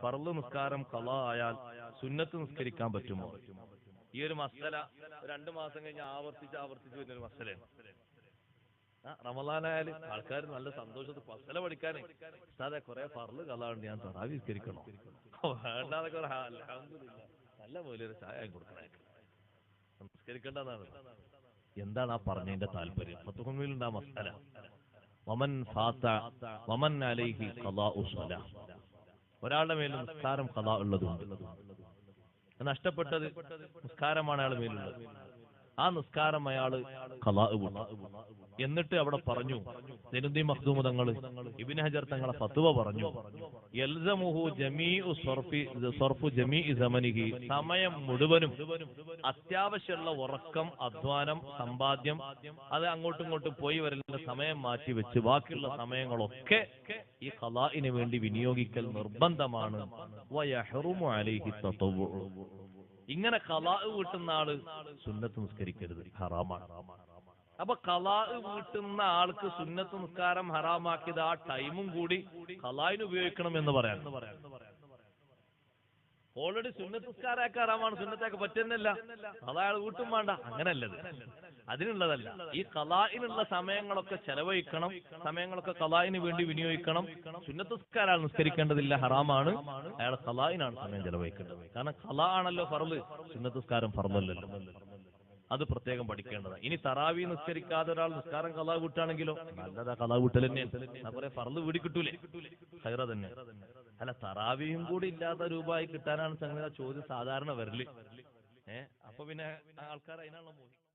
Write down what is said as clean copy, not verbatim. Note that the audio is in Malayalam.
ഫർള് നിസ്കാരം ഖളാ ആയാൽ സുന്നത്ത് നിസ്കരിക്കാൻ പറ്റുമോ? ഈ ഒരു മസല 2 മാസം കഴിഞ്ഞ് ആവർത്തിച്ച് വരുന്നൊരു മസലയാണ്. റമളാനായാലും ആൾക്കാർ നല്ല സന്തോഷത്തിൽ മസല പഠിക്കാനേ ഉസ്താദെ കുറെ ഫർള് ഖളാ ഉണ്ട്, ഞാൻ തറാവി നിസ്കരിക്കണോ? വേണ്ടാന്നൊക്കെ അൽഹംദുലില്ലാഹ് നല്ല പോലെ ചായ കൊടുക്കണേ, നിസ്കരിക്കേണ്ടതാണ്. എന്താണ് ആ പറഞ്ഞതിന്റെ താല്പര്യം? ഫത്ഹുൽ മസ്അല വമൻ ഫാത വമൻ അലൈഹി ഖളാഉ സ്വലാഹ്. ഒരാളുടെ മേൽ നിസ്കാരം ഖളാ ഉള്ളതുണ്ട്, നഷ്ടപ്പെട്ടത് നിസ്കാരമാണ് അയാളുടെ മേലുള്ളത്. ആ നിസ്കാരം അയാള് ഖളാ വിട്ടു. എന്നിട്ട് അവിടെ പറഞ്ഞു, സൈനുദ്ദീൻ മഖ്ദൂം തങ്ങൾ, ഇബ്നു ഹജർ തങ്ങളെ ഫത്വ പറഞ്ഞു, യൽസമുഹു ജമീഉ സർഫു ജമീഇ സമനിഹി, സമയം മുഴുവനും അത്യാവശ്യമുള്ള ഉറക്കം, അധ്വാനം, സമ്പാദ്യം, അത് അങ്ങോട്ടും ഇങ്ങോട്ടും പോയി വരലിന്റെ സമയം മാറ്റി വെച്ച് ബാക്കിയുള്ള സമയങ്ങളൊക്കെ ഈ ഖളാഇന് വേണ്ടി വിനിയോഗിക്കൽ നിർബന്ധമാണ്. വയഹ്റുമു അലൈഹി തതവ്വു. ഇങ്ങനെ ഖളാ വീട്ടുന്ന ആള് സുന്നത്ത് നിസ്കരിക്കരുത്, ഹറാമാണ്. അപ്പൊ ഖളാ വീട്ടുന്ന ആൾക്ക് സുന്നത്ത് നിസ്കാരം ഹറാമാക്കിയത് ആ ടൈമും കൂടി ഖളാഇന് ഉപയോഗിക്കണം എന്ന് പറയാൻ. ഓൾറെഡി സുന്നത്ത് നിസ്കാരമൊക്കെ ഹറാമാണ്, സുന്നത്തൊക്കെ പറ്റുന്നില്ല, ഖളാ വീട്ടും വേണ്ട, അങ്ങനെയല്ലത്, അതിനുള്ളതല്ല. ഈ ഖളാഇനുള്ള സമയങ്ങളൊക്കെ ചെലവഴിക്കണം, സമയങ്ങളൊക്കെ ഖളാഇന് വേണ്ടി വിനിയോഗിക്കണം. സുന്നത്ത് നിസ്കാരം നിസ്കരിക്കേണ്ടതില്ല, ഹറാമാണ്. അയാൾ ഖളാഇനാണ് സമയം ചെലവഴിക്കേണ്ടത്. കാരണം ഖളാ ആണല്ലോ ഫർള്, സുന്നത്ത് നിസ്കാരം ഫർളല്ലല്ലോ. അത് പ്രത്യേകം പഠിക്കേണ്ടതാണ്. ഇനി തറാവി നിസ്കരിക്കാതെ ഒരാൾ നിസ്കാരം ഖളാ വീട്ടാണെങ്കിലോ നല്ലതാ, ഖളാ വീട്ടൽ തന്നെയാണ്. കുറെ ഫർള് വീടി കിട്ടൂലേ, ഖൈറ തന്നെ. അല്ല, തറാവിയും കൂടി ഇല്ലാത്ത രൂപമായി കിട്ടാനാണ് സംഗതി ചോദ്യം സാധാരണ വരല്. അപ്പൊ പിന്നെ ആൾക്കാർ അതിനാണല്ലോ മോഹിക്കുന്നത്.